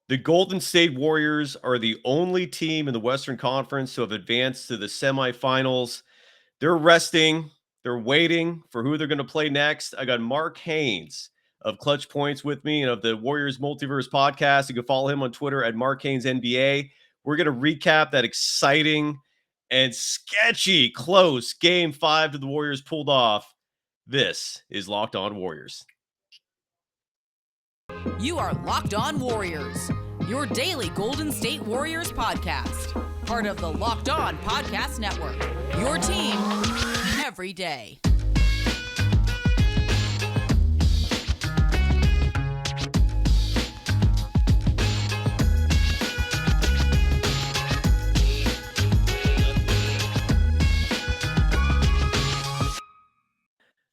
The Golden State Warriors are the only team in the Western Conference to have advanced to the semifinals. They're resting. They're waiting for who they're going to play next. I got Mark Haynes of Clutch Points with me and of the Warriors Multiverse podcast. You can follow him on Twitter at Mark Haynes NBA. We're going to recap that exciting and sketchy close game 5 that the Warriors pulled off. This is Locked On Warriors. You are Locked On Warriors, your daily Golden State Warriors podcast. Part of the Locked On Podcast Network, your team every day.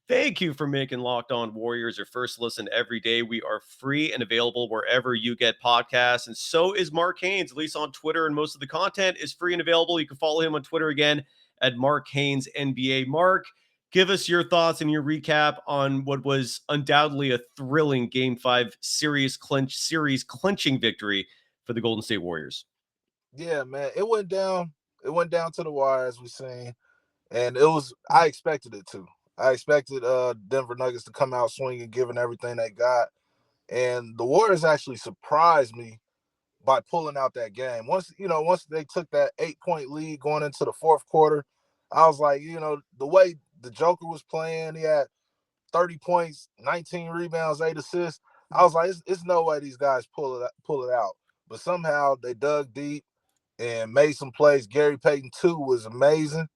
Thank you for making Locked On Warriors your first listen every day. We are free and available wherever you get podcasts. And so is Mark Haynes, at least on Twitter. And most of the content is free and available. You can follow him on Twitter again at Mark Haynes NBA. Mark, give us your thoughts and your recap on what was undoubtedly a thrilling Game 5 series clinching victory for the Golden State Warriors. Yeah, man. It went down. It went down to the wire, as we seen. And I expected it to. I expected Denver Nuggets to come out swinging, given everything they got. And the Warriors actually surprised me by pulling out that game. Once they took that 8-point lead going into the fourth quarter, I was like, the way the Joker was playing, he had 30 points, 19 rebounds, 8 assists. I was like, it's no way these guys pull it out. But somehow they dug deep and made some plays. Gary Payton II was amazing.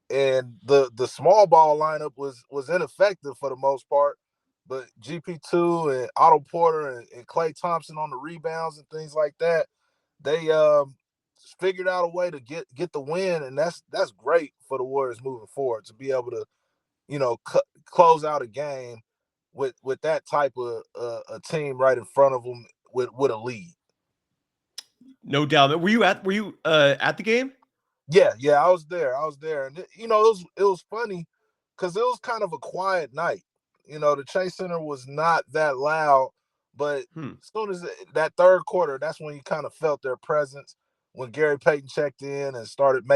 And the small ball lineup was ineffective for the most part, but GP2 and Otto Porter and Klay Thompson on the rebounds and things like that, they figured out a way to get the win, and that's great for the Warriors moving forward to be able to, close out a game with that type of a team right in front of them with a lead. No doubt. Were you at the game? Yeah, I was there. And it was funny because it was kind of a quiet night. The Chase Center was not that loud, but as soon as that third quarter, that's when you kind of felt their presence. When Gary Payton checked in and started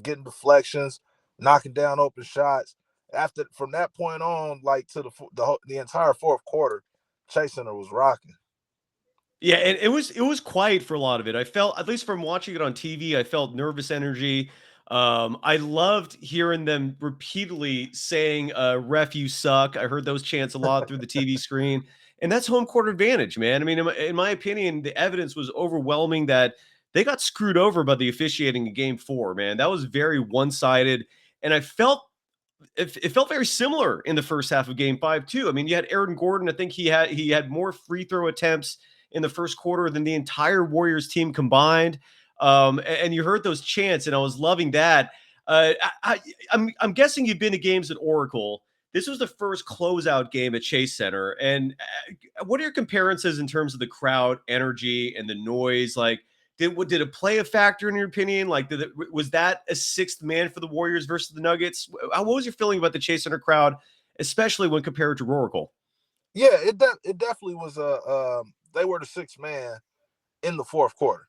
getting deflections, knocking down open shots. From that point on, like to the entire fourth quarter, Chase Center was rocking. Yeah, and it was quiet for a lot of it. I felt, at least from watching it on TV, I felt nervous energy. I loved hearing them repeatedly saying, "Ref, you suck." I heard those chants a lot through the TV screen, and that's home court advantage, man. I mean, in my opinion, the evidence was overwhelming that they got screwed over by the officiating in Game 4. Man, that was very one-sided, and I felt it felt very similar in the first half of Game 5 too. I mean, you had Aaron Gordon. I think he had more free throw attempts in the first quarter than the entire Warriors team combined. And you heard those chants, and I was loving that. I'm guessing you've been to games at Oracle. This was the first closeout game at Chase Center. And what are your comparisons in terms of the crowd energy and the noise? Like, did it play a factor in your opinion? Like, was that a sixth man for the Warriors versus the Nuggets? What was your feeling about the Chase Center crowd, especially when compared to Oracle? Yeah, it definitely was they were the sixth man in the fourth quarter.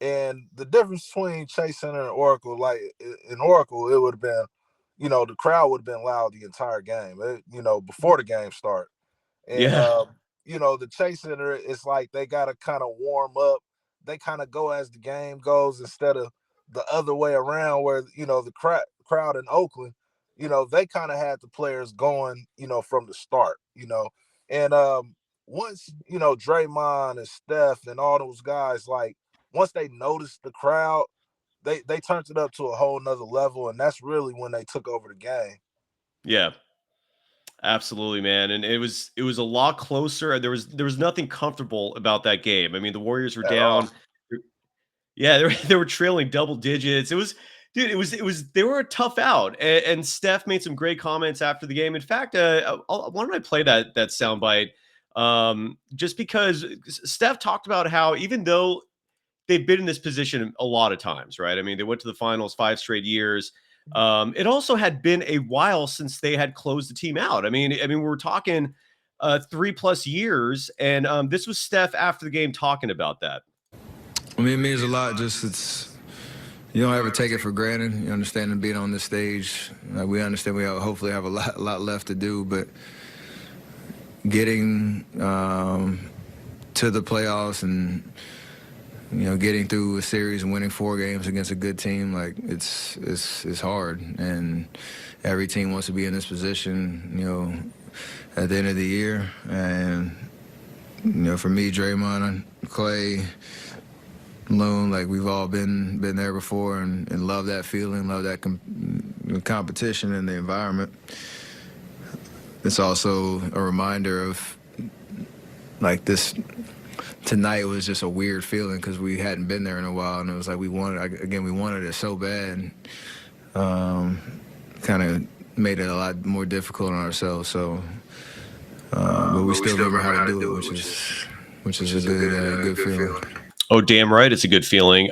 And the difference between Chase Center and Oracle, like in Oracle, it would have been, the crowd would have been loud the entire game, before the game start. And, the Chase Center, it's like they got to kind of warm up. They kind of go as the game goes instead of the other way around where, the crowd in Oakland, they kind of had the players going, from the start, and once, Draymond and Steph and all those guys, like, once they noticed the crowd, they turned it up to a whole nother level, and that's really when they took over the game. Yeah, absolutely, man. And it was a lot closer. There was nothing comfortable about that game. I mean, the Warriors were down. Yeah, they were trailing double digits. It was, dude, it was they were a tough out. And Steph made some great comments after the game. In fact, why don't I play that soundbite? Just because Steph talked about how even though they've been in this position a lot of times, right? I mean, they went to the finals 5 straight years. It also had been a while since they had closed the team out. I mean, we're talking 3+ years. And this was Steph after the game talking about that. I mean, it means a lot. You don't ever take it for granted. You understand being on this stage. We understand we hopefully have a lot left to do, but getting to the playoffs and getting through a series and winning 4 games against a good team, like it's hard, and every team wants to be in this position, at the end of the year. And for me, Draymond, Clay, Loon, like we've all been there before, and love that feeling, love that competition and the environment. It's also a reminder of like this. Tonight was just a weird feeling because we hadn't been there in a while, and it was like we wanted it so bad. Kind of made it a lot more difficult on ourselves. So, but we still remember how to do it, which is a good feeling. Oh, damn right, it's a good feeling.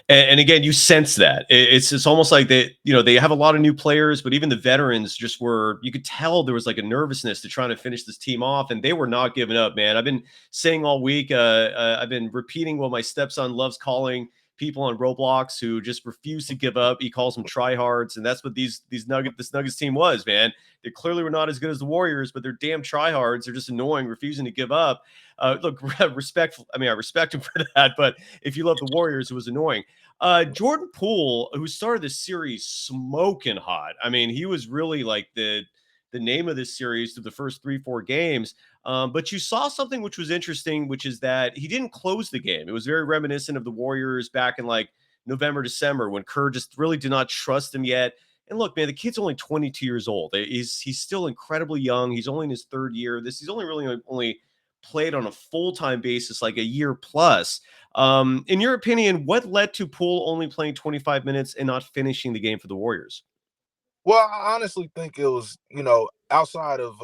And again, you sense that it's almost like they have a lot of new players, but even the veterans you could tell there was like a nervousness to trying to finish this team off, and they were not giving up, man. I've been saying all week, I've been repeating what my stepson loves calling people on Roblox who just refuse to give up. He calls them tryhards, and that's what this Nuggets team was, man. They clearly were not as good as the Warriors, but they're damn tryhards. They're just annoying, refusing to give up. Look, respectful. I mean, I respect him for that, but if you love the Warriors, it was annoying. Jordan Poole, who started this series smoking hot. I mean, he was really like the name of this series through the first 3-4 games. But you saw something which was interesting, which is that he didn't close the game. It was very reminiscent of the Warriors back in like November, December, when Kerr just really did not trust him yet. And look, man, the kid's only 22 years old. He's still incredibly young. He's only in his 3rd year. He's only played on a full-time basis like a year plus. In your opinion, what led to Poole only playing 25 minutes and not finishing the game for the Warriors? Well, I honestly think it was, outside of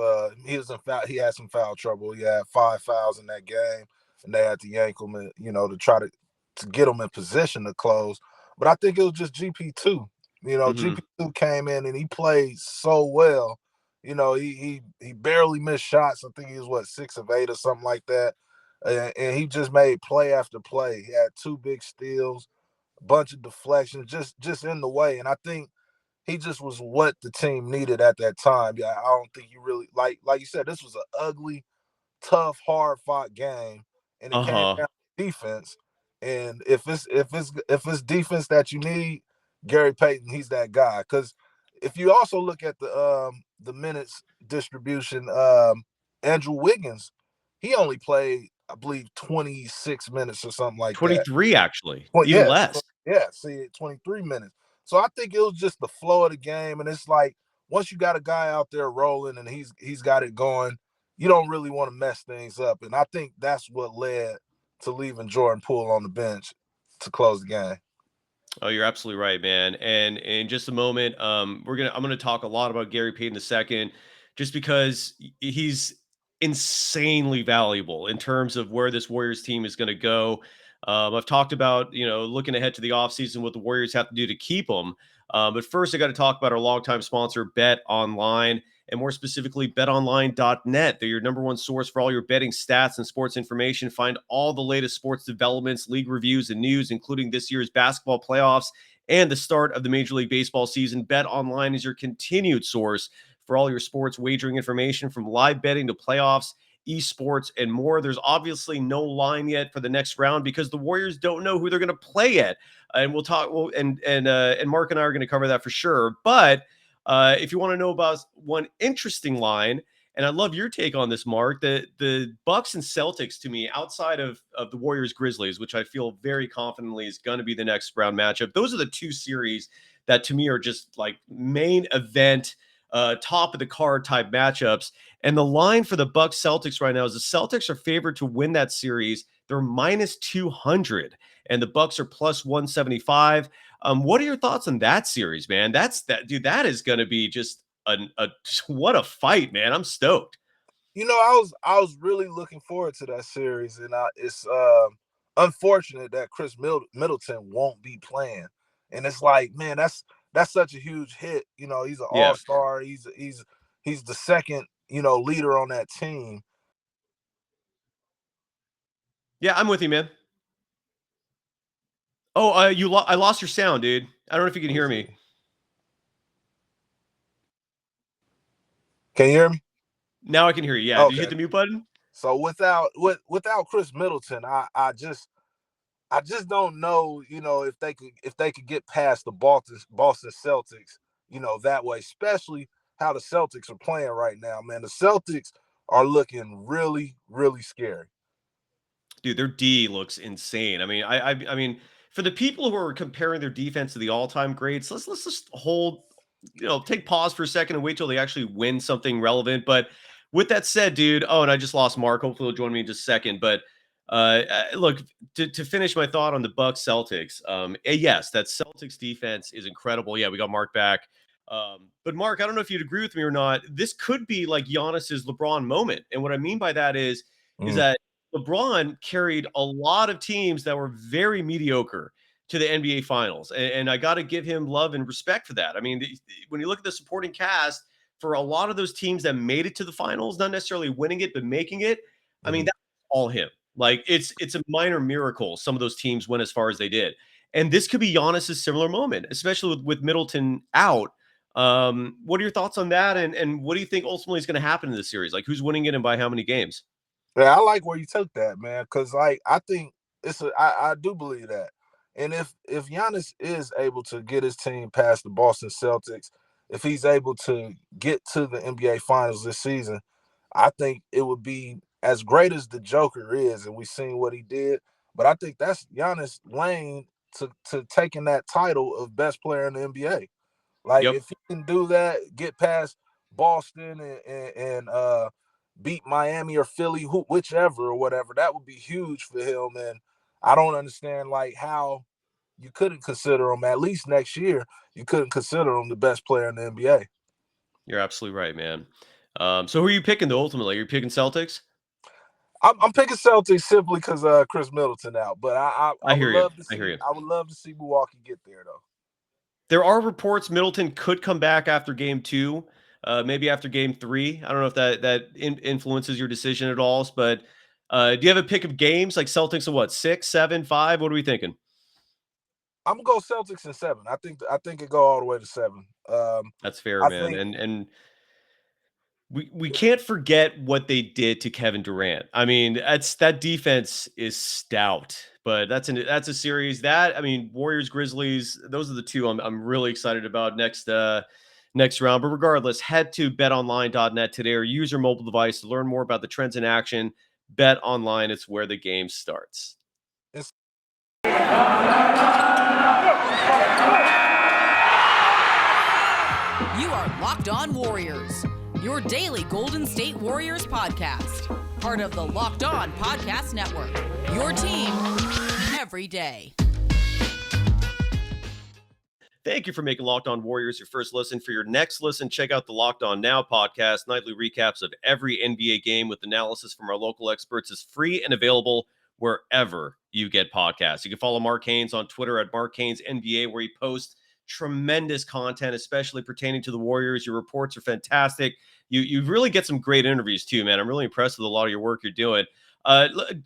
he had some foul trouble. He had 5 fouls in that game, and they had to yank him, to try to get him in position to close. But I think it was just GP2. GP2 came in and he played so well. He barely missed shots. I think he was 6 of 8 or something like that, and he just made play after play. He had 2 big steals, a bunch of deflections, just in the way. And I think he just was what the team needed at that time. Yeah, I don't think you really like you said, this was an ugly, tough, hard-fought game, and it came down to defense. And if it's defense that you need, Gary Payton, he's that guy. Because if you also look at the minutes distribution, Andrew Wiggins, he only played, I believe, 26 minutes or something like 23, that. actually, even less. See, 23 minutes. So I think it was just the flow of the game, and it's like once you got a guy out there rolling and he's got it going, you don't really want to mess things up. And I think that's what led to leaving Jordan Poole on the bench to close the game. Oh, you're absolutely right, man. And in just a moment, I'm gonna talk a lot about Gary Payton II, just because he's insanely valuable in terms of where this Warriors team is going to go. I've talked about, looking ahead to the offseason, what the Warriors have to do to keep him. But first, I got to talk about our longtime sponsor, BetOnline, and more specifically, betonline.net. They're your number one source for all your betting stats and sports information. Find all the latest sports developments, league reviews, and news, including this year's basketball playoffs and the start of the Major League Baseball season. BetOnline is your continued source for all your sports wagering information, from live betting to playoffs, esports, and more. There's obviously no line yet for the next round because the Warriors don't know who they're going to play yet. And we'll talk. And Mark and I are going to cover that for sure. But if you want to know about one interesting line, and I love your take on this, Mark, the Bucks and Celtics, to me, outside of the Warriors Grizzlies, which I feel very confidently is going to be the next round matchup, those are the 2 series that to me are just like main event, top of the card type matchups. And the line for the Bucks Celtics right now is the Celtics are favored to win that series. They're minus 200 and the Bucks are plus 175. What are your thoughts on that series, man? That is going to be just what a fight, man. I'm stoked. I was really looking forward to that series, and it's unfortunate that Chris Middleton won't be playing. And it's like, man, that's such a huge hit. He's an all-star. He's the second leader on that team. Yeah, I'm with you, man. Oh, I lost your sound, dude. I don't know if you can hear me. Can you hear me? Now I can hear you. Yeah. Okay. Did you hit the mute button? So without Chris Middleton, I just don't know, if they could get past the Boston Celtics, that way, especially how the Celtics are playing right now, man. The Celtics are looking really, really scary. Dude, their D looks insane. I mean, I mean, for the people who are comparing their defense to the all-time greats, let's just hold, take pause for a second and wait till they actually win something relevant. But with that said, dude, oh, and I just lost Mark. Hopefully he'll join me in just a second. But look, to finish my thought on the Bucks Celtics, yes, that Celtics defense is incredible. Yeah, we got Mark back. But Mark, I don't know if you'd agree with me or not. This could be like Giannis's LeBron moment. And what I mean by that is that LeBron carried a lot of teams that were very mediocre to the NBA Finals, and I got to give him love and respect for that. I mean, when you look at the supporting cast for a lot of those teams that made it to the finals, not necessarily winning it but making it, I mean, that's all him. Like it's a minor miracle some of those teams went as far as they did, and this could be Giannis's similar moment, especially with Middleton out. What are your thoughts on that, and what do you think ultimately is going to happen in this series? Like, who's winning it and by how many games? Yeah, I like where you took that, man, because like I think I do believe that, and if Giannis is able to get his team past the Boston Celtics, if he's able to get to the NBA Finals this season, I think it would be as great as the Joker is, and we've seen what he did. But I think that's Giannis' lane to taking that title of best player in the NBA. Like Yep. if he can do that, get past Boston and beat Miami or Philly, whichever or whatever, that would be huge for him. And I don't understand like how you couldn't consider him at least next year. You couldn't consider him the best player in the NBA. You're absolutely right, man. So who are you picking though? Ultimately, are you picking Celtics? I'm picking Celtics simply because Chris Middleton out, but I I would hear you. love to I hear see you. Milwaukee get there though. There are reports Middleton could come back after game two, maybe after game three. I don't know if that influences your decision at all, but do you have a pick of games like Celtics of what, 6, 7, 5? What are we thinking? I'm gonna go Celtics in 7. I think it go all the way to 7. That's fair, I man. think And we can't forget what they did to Kevin Durant. I mean, that defense is stout, but that's a series that, I mean, Warriors, Grizzlies, those are the two I'm really excited about next round. But regardless, head to betonline.net today or use your mobile device to learn more about the trends in action. Bet Online, it's where the game starts. it's You are Locked On Warriors, your daily Golden State Warriors podcast. Part of the Locked On Podcast Network, your team every day. Thank you for making Locked On Warriors your first listen. For your next listen, check out the Locked On Now podcast. Nightly recaps of every NBA game with analysis from our local experts is free and available wherever you get podcasts. You can follow Mark Haynes on Twitter at Mark Haynes NBA, where he posts tremendous content, especially pertaining to the Warriors. Your reports are fantastic. You really get some great interviews too, man. I'm really impressed with a lot of your work you're doing.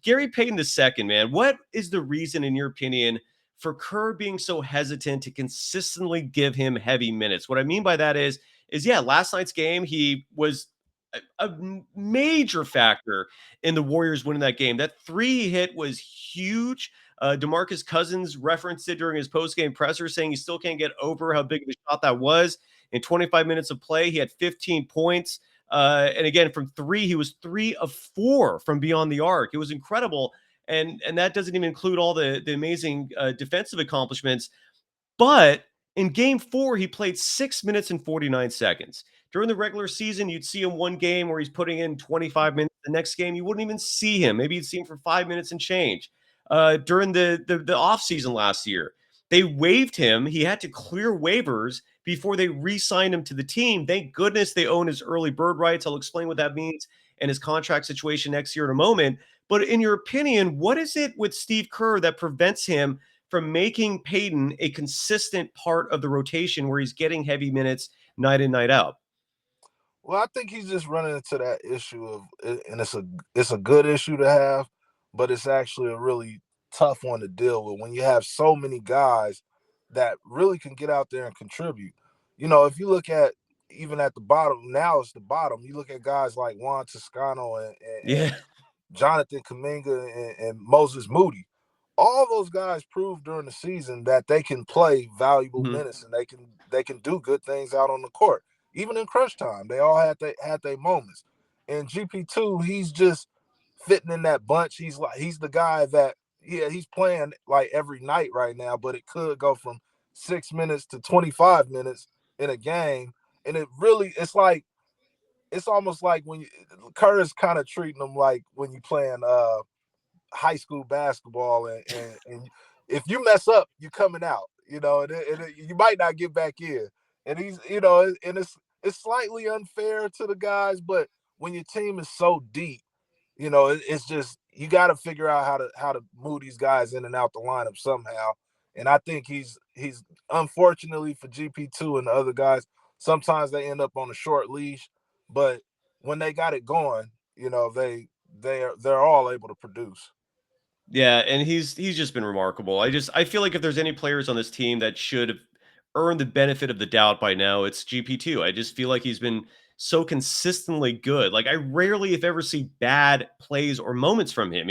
Gary Payton II, man, what is the reason, in your opinion, for Kerr being so hesitant to consistently give him heavy minutes? What I mean by that is yeah, last night's game, he was a major factor in the Warriors winning that game. That three he hit was huge. DeMarcus Cousins referenced it during his post-game presser, saying he still can't get over how big of a shot that was. In 25 minutes of play, he had 15 points. And again, from three, he was 3 of 4 from beyond the arc. It was incredible. And that doesn't even include all the amazing defensive accomplishments. But in game 4, he played 6 minutes and 49 seconds. During the regular season, you'd see him one game where he's putting in 25 minutes. The next game, you wouldn't even see him. Maybe you'd see him for 5 minutes and change. During the offseason last year, they waived him. He had to clear waivers before they re-signed him to the team. Thank goodness they own his early bird rights. I'll explain what that means and his contract situation next year in a moment. But in your opinion, what is it with Steve Kerr that prevents him from making Payton a consistent part of the rotation where he's getting heavy minutes night in, night out? Well, I think he's just running into that issue of, and it's a good issue to have, but it's actually a really tough one to deal with when you have so many guys that really can get out there and contribute. If you look at even at the bottom now, it's the bottom. You look at guys like Juan Toscano and Yeah. Jonathan Kuminga and Moses Moody. All those guys proved during the season that they can play valuable Mhm. minutes and they can do good things out on the court. Even in crunch time, they all had their moments. And GP2, he's just fitting in that bunch. He's the guy that, yeah, he's playing like every night right now, but it could go from 6 minutes to 25 minutes in a game. And it's almost like when Kerr is kind of treating them like when you playing high school basketball, and if you mess up, you coming out, you might not get back in. And and it's slightly unfair to the guys, but when your team is so deep, it's just you got to figure out how to move these guys in and out the lineup somehow. And I think he's unfortunately for GP2 and the other guys, sometimes they end up on a short leash, but when they got it going, they're all able to produce. Yeah, and he's just been remarkable. I feel like if there's any players on this team that should have earned the benefit of the doubt by now, it's GP2. I just feel like he's been so consistently good. Like I rarely, if ever, see bad plays or moments from him.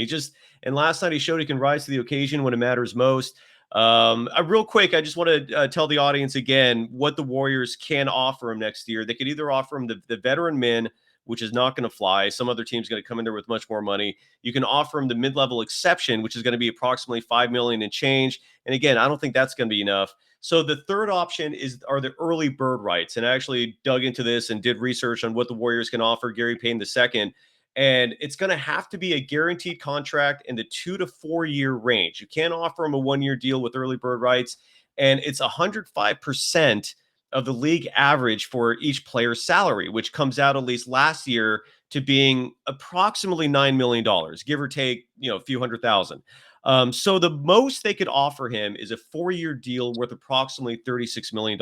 And last night he showed he can rise to the occasion when it matters most. Real quick, I just want to tell the audience again what the Warriors can offer him next year. They could either offer him the veteran min, which is not going to fly. Some other team's going to come in there with much more money. You can offer him the mid-level exception, which is going to be approximately $5 million and change. And again, I don't think that's going to be enough. So the third option are the early bird rights. And I actually dug into this and did research on what the Warriors can offer Gary Payton II. And it's going to have to be a guaranteed contract in the 2 to 4 year range. You can't offer him a 1 year deal with early bird rights. And it's 105% of the league average for each player's salary, which comes out at least last year to being approximately $9 million, give or take, a few hundred thousand. So the most they could offer him is a 4 year deal worth approximately $36 million.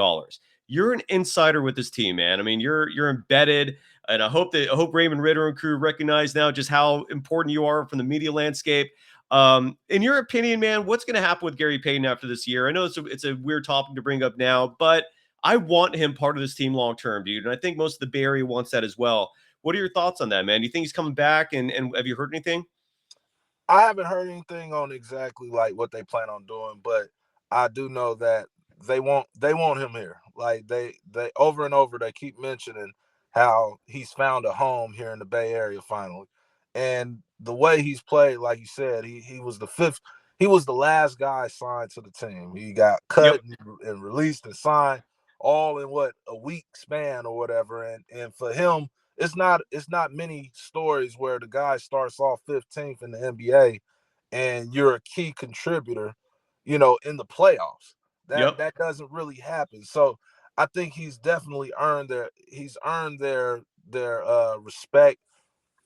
You're an insider with this team, man. I mean, you're embedded. And I hope Raymond Ritter and crew recognize now just how important you are from the media landscape. In your opinion, man, what's going to happen with Gary Payton after this year? I know it's a weird topic to bring up now, but I want him part of this team long term, dude. And I think most of the Bay Area wants that as well. What are your thoughts on that, man? Do you think he's coming back? And have you heard anything? I haven't heard anything on exactly like what they plan on doing, but I do know that they want him here. Like they over and over they keep mentioning how he's found a home here in the Bay Area finally. And the way he's played, like you said, he was the fifth, he was the last guy signed to the team. He got cut Yep. and released and signed all in what, a week span or whatever. And for him, it's not many stories where the guy starts off 15th in the NBA and you're a key contributor, in the playoffs. That Yep. that doesn't really happen. So I think he's definitely earned their respect,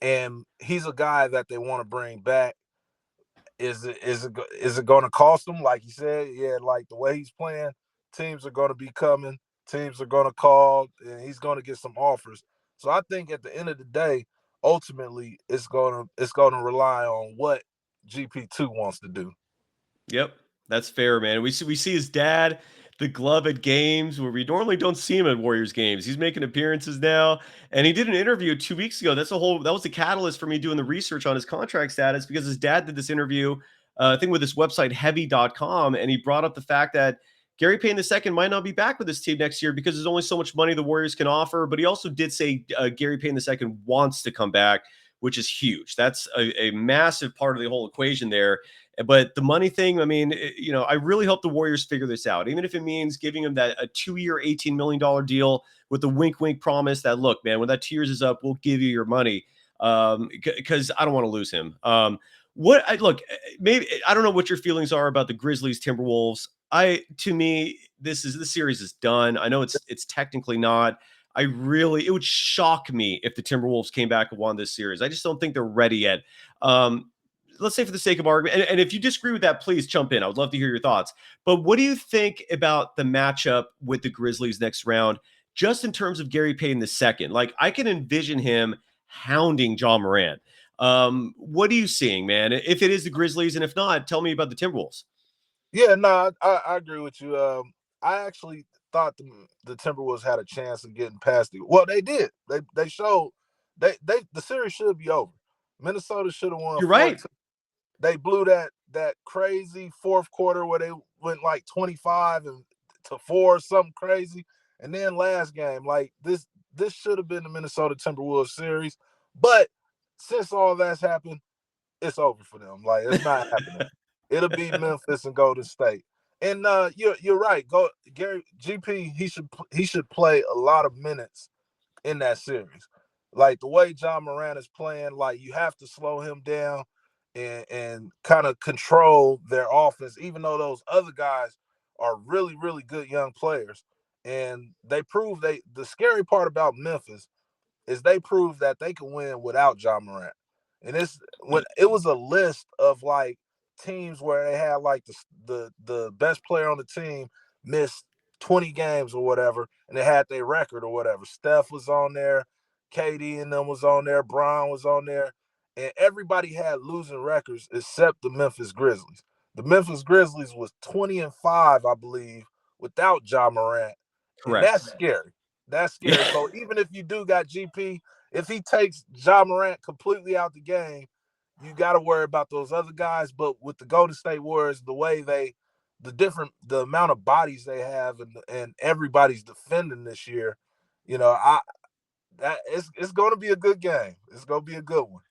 and he's a guy that they want to bring back. Is it going to cost him? Like you said, yeah, like the way he's playing, teams are going to be coming, teams are going to call, and he's going to get some offers. So I think at the end of the day, ultimately, it's going to rely on what GP2 wants to do. Yep, that's fair, man. We see his dad, the glove at games where we normally don't see him at Warriors games. He's making appearances now, and he did an interview 2 weeks ago. That was the catalyst for me doing the research on his contract status because his dad did this interview, I think with this website heavy.com, and he brought up the fact that Gary Payton II might not be back with this team next year because there's only so much money the Warriors can offer. But he also did say Gary Payton II wants to come back, which is huge. That's a massive part of the whole equation there. But the money thing, I mean, I really hope the Warriors figure this out, even if it means giving him that a 2 year, $18 million deal with the wink, wink promise that, look, man, when that 2 years is up, we'll give you your money. Because I don't want to lose him. Maybe I don't know what your feelings are about the Grizzlies, Timberwolves. To me, this series is done. I know it's technically not. It would shock me if the Timberwolves came back and won this series. I just don't think they're ready yet. Let's say for the sake of argument, and if you disagree with that, please jump in. I would love to hear your thoughts. But what do you think about the matchup with the Grizzlies next round? just in terms of Gary Payton II. Like, I can envision him hounding Ja Morant. What are you seeing, man? If it is the Grizzlies, and if not, tell me about the Timberwolves. Yeah, no, I agree with you. I actually thought the Timberwolves had a chance of getting past it. Well, they did. They showed the series should be over. Minnesota should have won You're 4-2. right. They blew that crazy fourth quarter where they went like 25 and to 4 or something crazy. And then last game, like this should have been the Minnesota Timberwolves series. But since all that's happened, it's over for them. Like, it's not happening. It'll be Memphis and Golden State. And you're right. Gary GP. He should play a lot of minutes in that series. Like the way Ja Morant is playing, like you have to slow him down and kind of control their offense, even though those other guys are really, really good young players. And they prove the scary part about Memphis is they proved that they can win without Ja Morant. And it was a list of like teams where they had like the best player on the team missed 20 games or whatever, and they had their record or whatever. Steph was on there, KD and them was on there, Brown was on there, and everybody had losing records except the Memphis Grizzlies. The Memphis Grizzlies was 20-5, I believe, without Ja Morant, and Correct. that's scary. That's scary. So even if you do got GP, if he takes Ja Morant completely out the game, you got to worry about those other guys. But with the Golden State Warriors, the way the amount of bodies they have, and everybody's defending this year, it's going to be a good game. It's going to be a good one.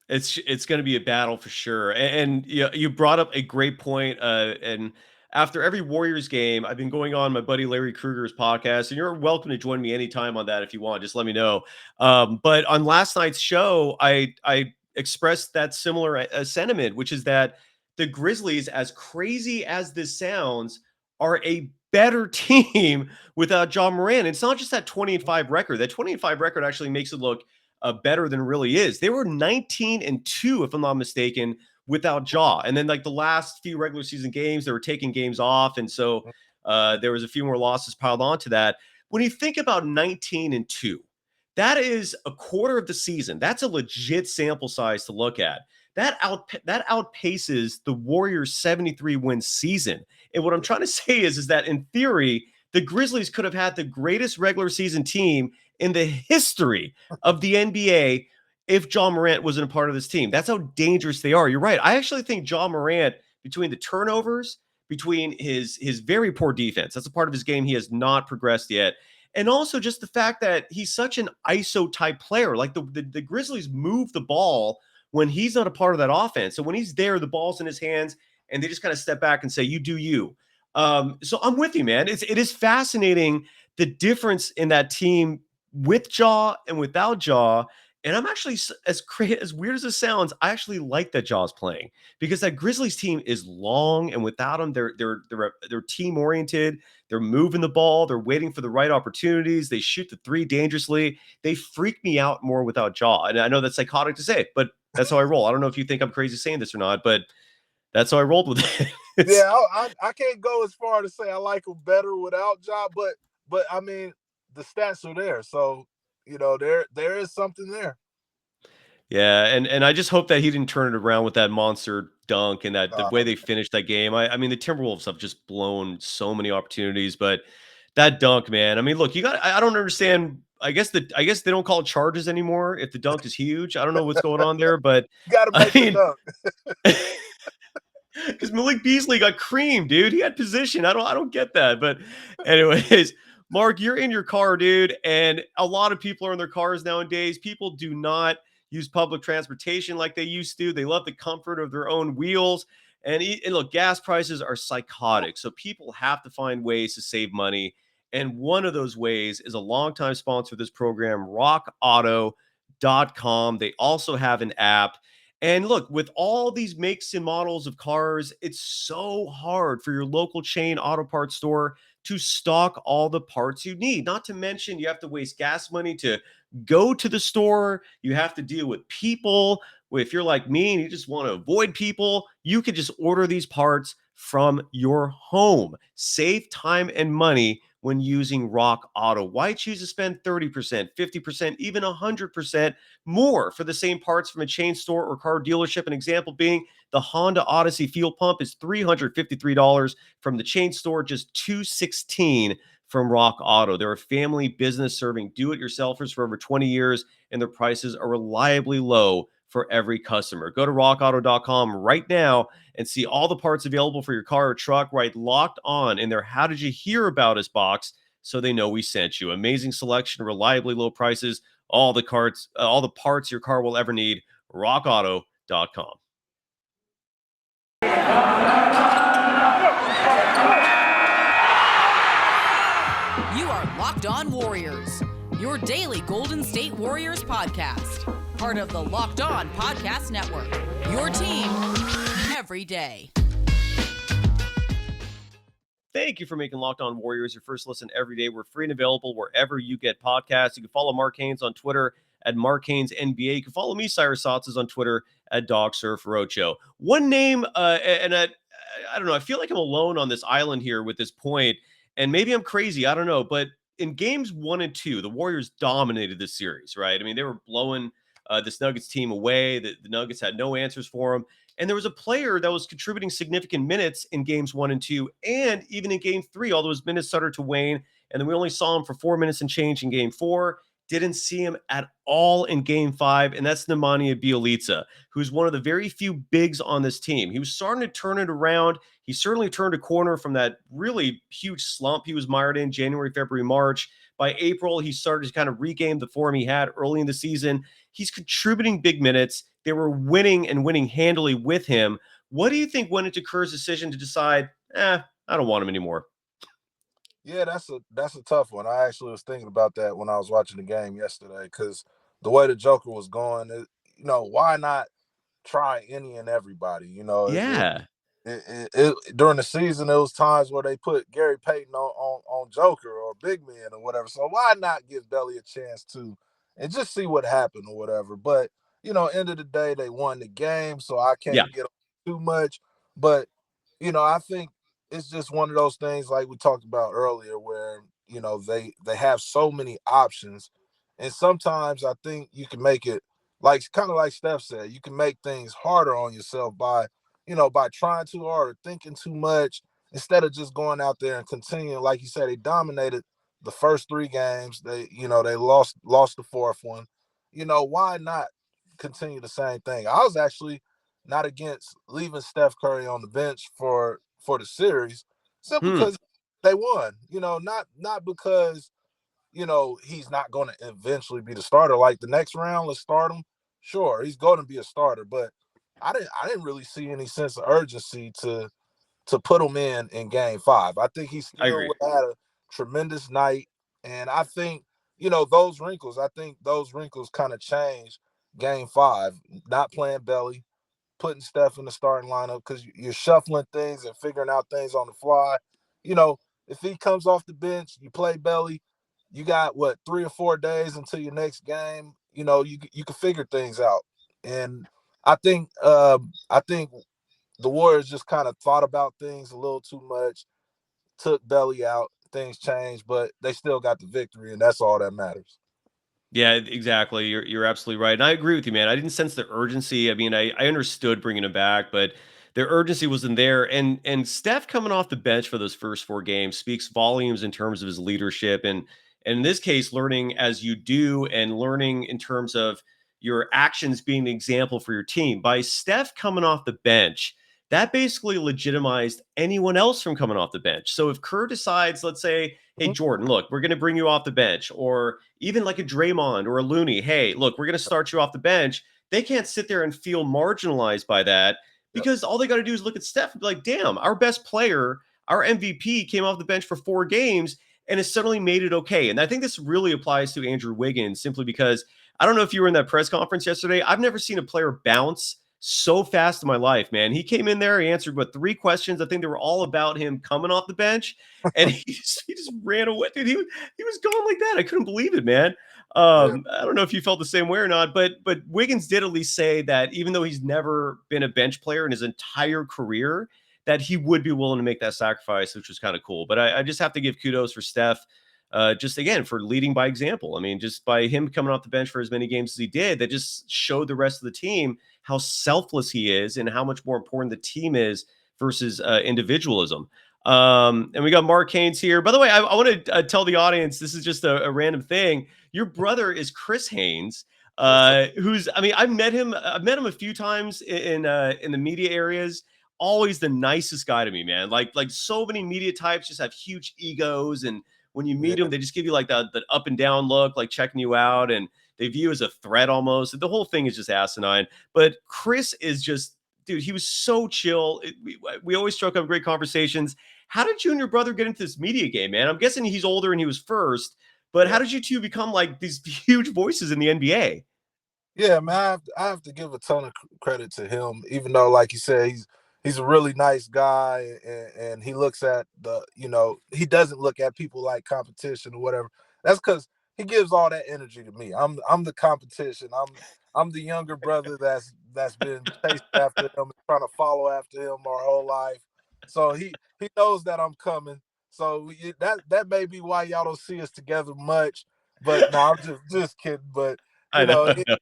It's going to be a battle for sure. And you brought up a great point. And after every Warriors game, I've been going on my buddy Larry Kruger's podcast, and you're welcome to join me anytime on that if you want. Just let me know. But on last night's show, I expressed that similar sentiment, which is that the Grizzlies, as crazy as this sounds, are a better team without Ja Morant. It's not just that 20-5 record. That 20-5 record actually makes it look better than it really is. They were 19-2, if I'm not mistaken, without Ja. And then like the last few regular season games, they were taking games off. And so there was a few more losses piled onto that. When you think about 19-2, that is a quarter of the season. That's a legit sample size to look at. That outpaces the Warriors' 73-win season. And what I'm trying to say is that in theory, the Grizzlies could have had the greatest regular season team in the history of the NBA if Ja Morant wasn't a part of this team. That's how dangerous they are. You're right. I actually think Ja Morant, between the turnovers, between his very poor defense, that's a part of his game he has not progressed yet, and also just the fact that he's such an ISO type player. Like the Grizzlies move the ball when he's not a part of that offense. So when he's there, the ball's in his hands, and they just kind of step back and say, "You do you." So I'm with you, man. It is fascinating the difference in that team with Ja and without Ja. And I'm actually, as weird as it sounds, I actually like that Ja's playing, because that Grizzlies team is long, and without him, they're team oriented. They're moving the ball. They're waiting for the right opportunities. They shoot the three dangerously. They freak me out more without Ja. And I know that's psychotic to say, but that's how I roll. I don't know if you think I'm crazy saying this or not, but that's how I rolled with it. Yeah, I can't go as far to say I like him better without Ja, but I mean the stats are there, so there is something there. Yeah, and I just hope that he didn't turn it around with that monster dunk and that the way they finished that game. I mean, the Timberwolves have just blown so many opportunities, but that dunk, man. I mean, look, I don't understand. I guess they don't call it charges anymore if the dunk is huge. I don't know what's going on there, but You got to I make the mean, dunk. because Malik Beasley got creamed, dude. He had position. I don't get that. But anyways, Mark, you're in your car, dude, and a lot of people are in their cars nowadays. People do not use public transportation like they used to. They love the comfort of their own wheels. And look, gas prices are psychotic. So people have to find ways to save money. And one of those ways is a longtime sponsor of this program, rockauto.com. They also have an app. And look, with all these makes and models of cars, it's so hard for your local chain auto parts store to stock all the parts you need. Not to mention, you have to waste gas money to go to the store. You have to deal with people. If you're like me and you just want to avoid people, you can just order these parts from your home. Save time and money when when using Rock Auto. Why choose to spend 30%, 50%, even 100% more for the same parts from a chain store or car dealership? An example being the Honda Odyssey fuel pump is $353 from the chain store, just $216 from Rock Auto. They're a family business serving do-it-yourselfers for over 20 years, and their prices are reliably low for every customer. Go to rockauto.com right now and see all the parts available for your car or truck. Right, Locked On in their How Did You Hear About Us box, so they know we sent you. Amazing selection, reliably low prices, all the parts your car will ever need. rockauto.com. You are Locked On Warriors, your daily Golden State Warriors podcast. Part of the Locked On Podcast Network, your team every day. Thank you for making Locked On Warriors your first listen every day. We're free and available wherever you get podcasts. You can follow Mark Haynes on Twitter at Mark Haynes NBA. You can follow me, Cyrus Saatsaz, on Twitter at DogSurfRoadshow. One name, and I don't know, I feel like I'm alone on this island here with this point, and maybe I'm crazy, I don't know, but in games 1 and 2, the Warriors dominated this series, right? I mean, they were blowing this Nuggets team away. The Nuggets had no answers for them. And there was a player that was contributing significant minutes in games 1 and 2, and even in game 3, all those minutes started to wane. And then we only saw him for 4 minutes and change in game 4. Didn't see him at all in game 5, and that's Nemanja Bjelica, who's one of the very few bigs on this team. He was starting to turn it around. He certainly turned a corner from that really huge slump he was mired in January, February, March. By April, he started to kind of regain the form he had early in the season. He's contributing big minutes. They were winning and winning handily with him. What do you think went into Kerr's decision to decide, I don't want him anymore? Yeah, that's a tough one. I actually was thinking about that when I was watching the game yesterday, because the way the Joker was going, why not try any and everybody? Yeah. During the season, there was times where they put Gary Payton on Joker or big man or whatever. So why not give Belly a chance to and just see what happened or whatever? But end of the day, they won the game, so I Yeah. can't get too much. But I think it's just one of those things like we talked about earlier, where they have so many options, and sometimes I think you can make it kind of like Steph said, you can make things harder on yourself by trying too hard or thinking too much instead of just going out there and continuing. Like you said, they dominated the first 3 games. They lost the 4th one. Why not continue the same thing? I was actually not against leaving Steph Curry on the bench for the series, simply because they won. Not because he's not going to eventually be the starter. Like the next round, let's start him. Sure, he's going to be a starter, but I didn't really see any sense of urgency to put him in game 5. I think he I still agree. had a tremendous night, and I think those wrinkles kind of changed game 5. Not playing Belly, putting Steph in the starting lineup because you're shuffling things and figuring out things on the fly. If he comes off the bench, you play Belly. You got 3 or 4 days until your next game. You can figure things out, and I think the Warriors just kind of thought about things a little too much, took Belly out, things changed, but they still got the victory, and that's all that matters. Yeah, exactly. You're absolutely right. And I agree with you, man. I didn't sense the urgency. I mean, I understood bringing him back, but the urgency wasn't there. And Steph coming off the bench for those first 4 games speaks volumes in terms of his leadership. And in this case, learning as you do and learning in terms of your actions being an example for your team. By Steph coming off the bench, that basically legitimized anyone else from coming off the bench. So if Kerr decides, let's say, hey, Jordan, look, we're going to bring you off the bench, or even like a Draymond or a Looney, hey, look, we're going to start you off the bench. They can't sit there and feel marginalized by that, because all they got to do is look at Steph and be like, damn, our best player, our MVP came off the bench for 4 games and has suddenly made it okay. And I think this really applies to Andrew Wiggins, simply because I don't know if you were in that press conference yesterday. I've never seen a player bounce so fast in my life, man. He came in there, he answered 3 questions. I think they were all about him coming off the bench, and he just ran away. Dude, he was going like that. I couldn't believe it, man. I don't know if you felt the same way or not, but Wiggins did at least say that even though he's never been a bench player in his entire career, that he would be willing to make that sacrifice, which was kind of cool. But I just have to give kudos for Steph. Just again for leading by example. I mean, just by him coming off the bench for as many games as he did, that just showed the rest of the team how selfless he is and how much more important the team is versus individualism. And we got Mark Haynes here. By the way, I want to tell the audience this is just a random thing. Your brother is Chris Haynes, who's I mean, I've met him a few times in the media areas. Always the nicest guy to me, man. Like so many media types just have huge egos, and when you meet them, they just give you like the up and down look, like checking you out, and they view you as a threat almost. The whole thing is just asinine. But Chris is just, dude, he was so chill. We always struck up great conversations. How did you and your brother get into this media game, man? I'm guessing he's older and he was first, but how did you two become like these huge voices in the NBA? Yeah, man, I have to give a ton of credit to him, even though, like you said, he's a really nice guy, and he looks at he doesn't look at people like competition or whatever. That's because he gives all that energy to me. I'm the competition. I'm the younger brother that's been chasing after him and trying to follow after him our whole life. So he knows that I'm coming. So that may be why y'all don't see us together much. But no, I'm just kidding. But I know. I know.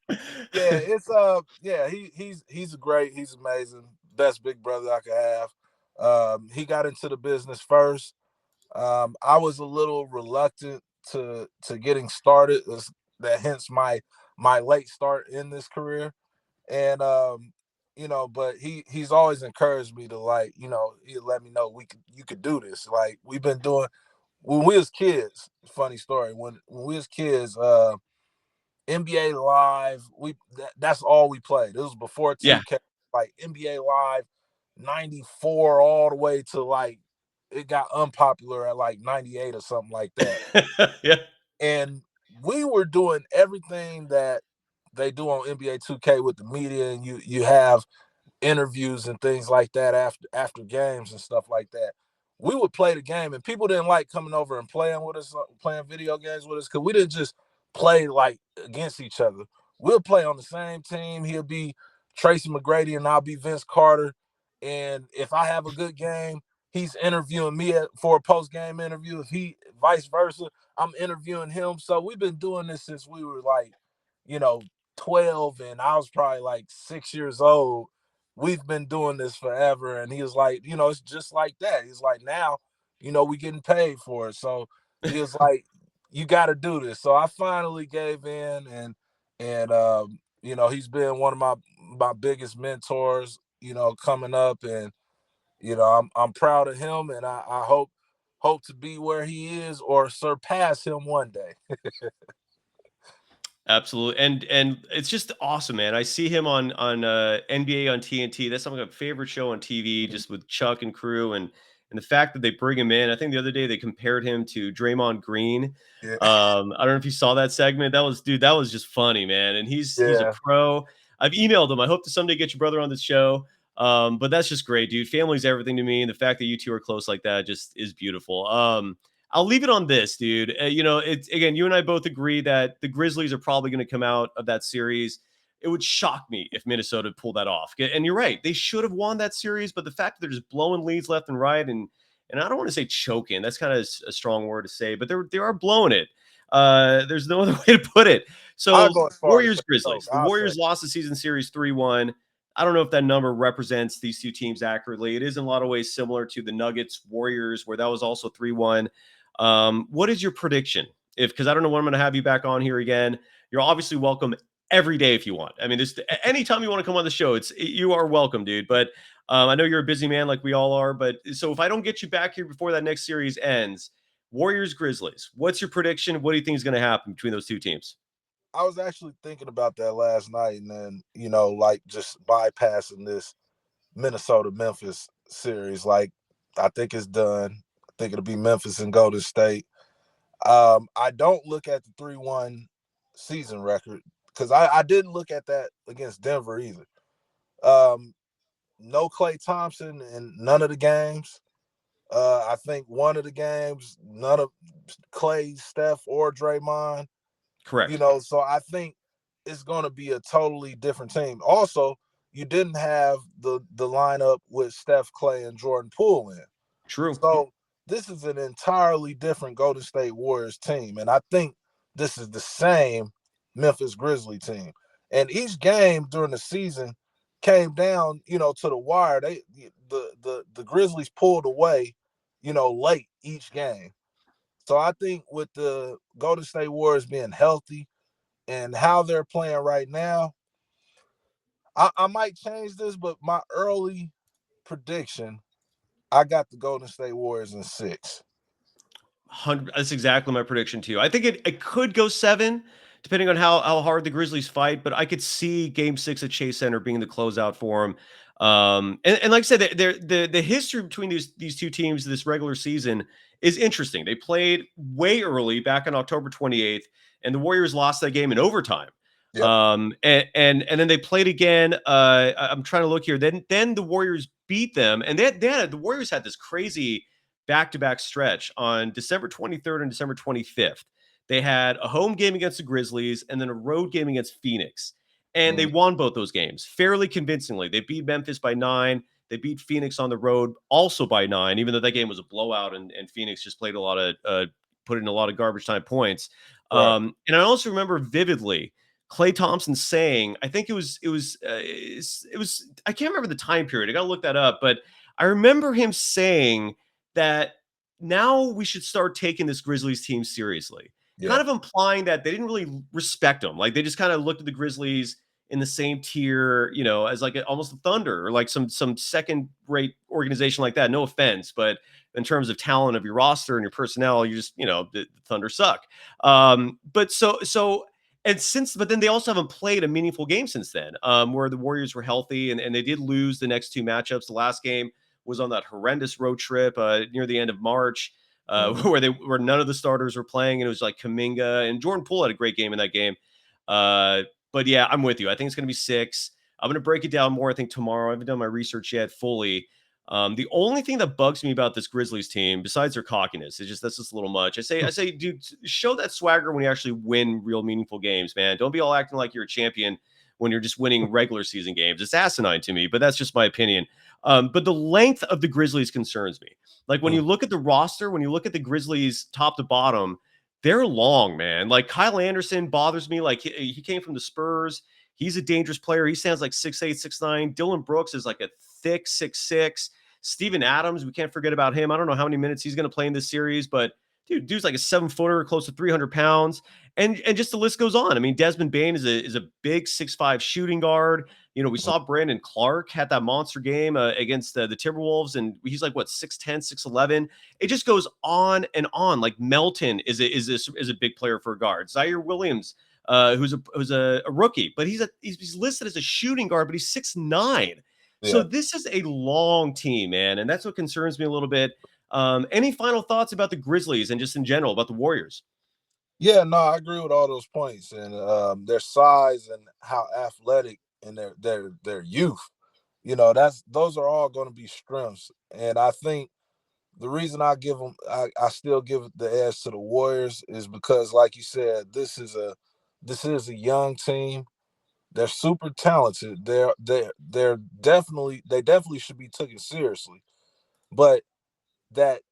yeah, it's he's great. He's amazing. Best big brother I could have. He got into the business first. I was a little reluctant to getting started. That hence my late start in this career. And but he's always encouraged me to, like, he let me know you could do this. Like, we've been doing when we was kids. Funny story. When we was kids, NBA Live, that's all we played. It was before Yeah. 2K, like NBA Live 94 all the way to, like, it got unpopular at like 98 or something like that. Yeah. And we were doing everything that they do on NBA 2K with the media, and you have interviews and things like that after games and stuff like that. We would play the game, and people didn't like coming over and playing with us, playing video games with us, because we didn't just play like against each other. We'll play on the same team. He'll be Tracy McGrady and I'll be Vince Carter. And if I have a good game, he's interviewing me for a post-game interview. If he vice versa, I'm interviewing him. So we've been doing this since we were like, 12, and I was probably like 6 years old. We've been doing this forever. And he was like, it's just like that. He's like, now, we getting paid for it. So he was like, you got to do this. So I finally gave in, and he's been one of my biggest mentors, coming up, and I'm proud of him, and I hope to be where he is or surpass him one day. Absolutely. And it's just awesome, man. I see him on NBA on TNT. That's some of my favorite show on TV, just with Chuck and crew, and the fact that they bring him in. I think the other day they compared him to Draymond Green. Yeah. I don't know if you saw that segment. That was just funny, man. And he's a Yeah. pro. I've emailed him. I hope to someday get your brother on the show. But that's just great, dude. Family's everything to me, and the fact that you two are close like that just is beautiful. I'll leave it on this, dude. It's again, you and I both agree that the Grizzlies are probably going to come out of that series. It would shock me if Minnesota pulled that off. And you're right, they should have won that series, but the fact that they're just blowing leads left and right, and I don't want to say choking. That's kind of a strong word to say, but they are blowing it. There's no other way to put it. I'll So go as far as Warriors Grizzlies. The Warriors lost the season series 3-1. I don't know if that number represents these two teams accurately. It is in a lot of ways similar to the Nuggets Warriors, where that was also 3-1. What is your prediction? Because I don't know when I'm going to have you back on here again. You're obviously welcome every day if you want. I mean, anytime you want to come on the show, you are welcome, dude. But I know you're a busy man like we all are. But so if I don't get you back here before that next series ends, Warriors Grizzlies, what's your prediction? What do you think is going to happen between those two teams? I was actually thinking about that last night, and then, like, just bypassing this Minnesota Memphis series. Like, I think it's done. I think it'll be Memphis and Golden State. I don't look at the 3-1 season record, because I didn't look at that against Denver either. No Klay Thompson in none of the games. I think one of the games, none of Klay, Steph, or Draymond. Correct. So I think it's going to be a totally different team. Also, you didn't have the lineup with Steph, Clay, and Jordan Poole in. True. So this is an entirely different Golden State Warriors team, and I think this is the same Memphis Grizzlies team. And each game during the season came down, to the wire. The Grizzlies pulled away, late each game. So I think with the Golden State Warriors being healthy and how they're playing right now, I might change this, but my early prediction, I got the Golden State Warriors in 6. That's exactly my prediction too. I think it could go 7, depending on how hard the Grizzlies fight. But I could see Game 6 at Chase Center being the closeout for them. And like I said, the history between these two teams this regular season is interesting. They played way early back on October 28th, and the Warriors lost that game in overtime. Yep. And then they played again. I'm trying to look here. Then the Warriors beat them, and the Warriors had this crazy back-to-back stretch on December 23rd and December 25th. They had a home game against the Grizzlies and then a road game against Phoenix. And they won both those games fairly convincingly. They beat Memphis by 9. They beat Phoenix on the road also by 9, even though that game was a blowout and Phoenix just played put in a lot of garbage time points. Right. And I also remember vividly Klay Thompson saying, I think it was I can't remember the time period. I got to look that up, but I remember him saying that now we should start taking this Grizzlies team seriously, kind of implying that they didn't really respect them. Like they just kind of looked at the Grizzlies in the same tier, as like almost the Thunder or like some second rate organization like that. No offense, but in terms of talent of your roster and your personnel, you just, the Thunder suck. But then they also haven't played a meaningful game since then, where the Warriors were healthy and they did lose the next 2 matchups. The last game was on that horrendous road trip near the end of March, where none of the starters were playing, and it was like Kuminga and Jordan Poole had a great game in that game. But yeah, I'm with you. I think it's going to be 6. I'm going to break it down more, I think, tomorrow. I haven't done my research yet fully. The only thing that bugs me about this Grizzlies team, besides their cockiness, that's just a little much. I say, dude, show that swagger when you actually win real meaningful games, man. Don't be all acting like you're a champion when you're just winning regular season games. It's asinine to me, but that's just my opinion. But the length of the Grizzlies concerns me. Like when you look at the roster, when you look at the Grizzlies top to bottom, they're long, man. Like Kyle Anderson bothers me. Like he came from the Spurs. He's a dangerous player. He stands like 6'8", 6'9". Dylan Brooks is like a thick 6'6". Steven Adams, we can't forget about him. I don't know how many minutes he's going to play in this series, but dude's like a 7-footer, close to 300 pounds. And just the list goes on. I mean, Desmond Bane is a big 6'5" shooting guard. We saw Brandon Clark had that monster game against the Timberwolves, and he's like, what, 6'10", 6'11". It just goes on and on. Like Melton is a big player for a guard. Zaire Williams, who's a rookie, but he's listed as a shooting guard, but he's 6'9". So this is a long team, man, and that's what concerns me a little bit. Any final thoughts about the Grizzlies and just in general about the Warriors? Yeah, no, I agree with all those points, and their size and how athletic and their youth. Those are all going to be strengths, and I think the reason I still give the edge to the Warriors is because, like you said, this is a young team. They're super talented. They definitely should be taken seriously, but that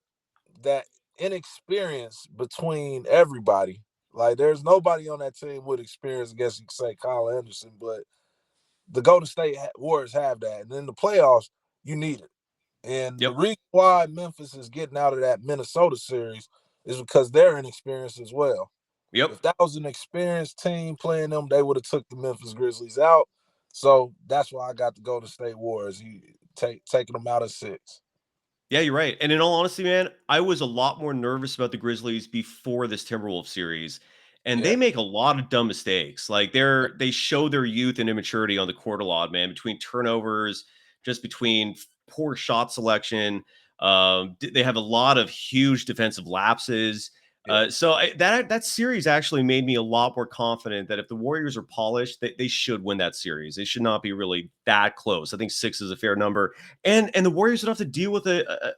inexperience between everybody, like there's nobody on that team with experience. I guess you could say Kyle Anderson, but the Golden State Warriors have that, and in the playoffs, you need it. And the reason why Memphis is getting out of that Minnesota series is because they're inexperienced as well. Yep. If that was an experienced team playing them, they would have took the Memphis Grizzlies out. So that's why I got the Golden State Warriors. You taking them out of 6. Yeah, you're right. And in all honesty, man, I was a lot more nervous about the Grizzlies before this Timberwolves series. And they make a lot of dumb mistakes. Like they show their youth and immaturity on the court a lot, man, between turnovers, just between poor shot selection. They have a lot of huge defensive lapses. So that series actually made me a lot more confident that if the Warriors are polished, they should win that series. They should not be really that close. I think 6 is a fair number. And the Warriors would have to deal with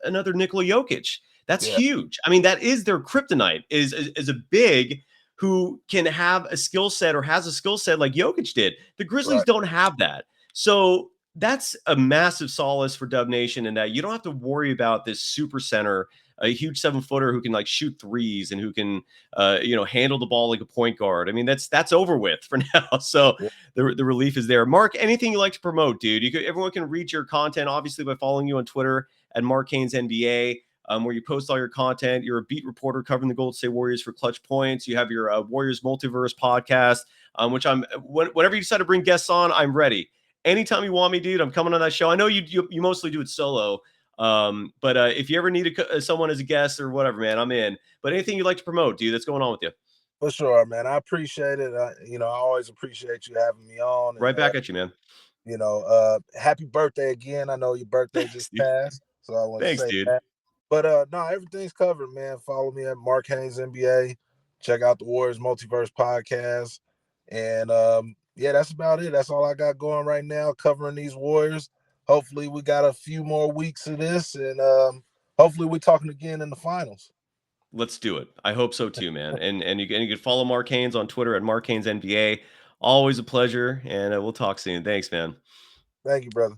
another Nikola Jokic. That's huge. I mean, that is their kryptonite, is a big who can have a skill set or has a skill set like Jokic did. The Grizzlies don't have that. So that's a massive solace for Dub Nation in that you don't have to worry about this super center, a huge 7-footer who can like shoot threes and who can, handle the ball like a point guard. I mean, that's over with for now. So Yeah. the relief is there. Mark, anything you like to promote, dude? Everyone can read your content obviously by following you on Twitter at Mark Haynes NBA. Where you post all your content. You're a beat reporter covering the Golden State Warriors for Clutch Points. You have your Warriors Multiverse podcast, which whenever you decide to bring guests on, I'm ready. Anytime you want me, dude, I'm coming on that show. I know you mostly do it solo, but if you ever need someone as a guest or whatever, man, I'm in. But anything you'd like to promote, dude, that's going on with you? For sure, man. I appreciate it. I always appreciate you having me on. And Right back at you, man. happy birthday again. I know your birthday just passed, so I want to Thanks, say dude. that. But no, everything's covered, man. Follow me at Mark Haynes NBA. Check out the Warriors Multiverse podcast. And that's about it. That's all I got going right now, covering these Warriors. Hopefully we got a few more weeks of this, and hopefully we're talking again in the finals. Let's do it. I hope so too, man. And you can follow Mark Haynes on Twitter at Mark Haynes NBA. Always a pleasure, and we'll talk soon. Thanks, man. Thank you, brother.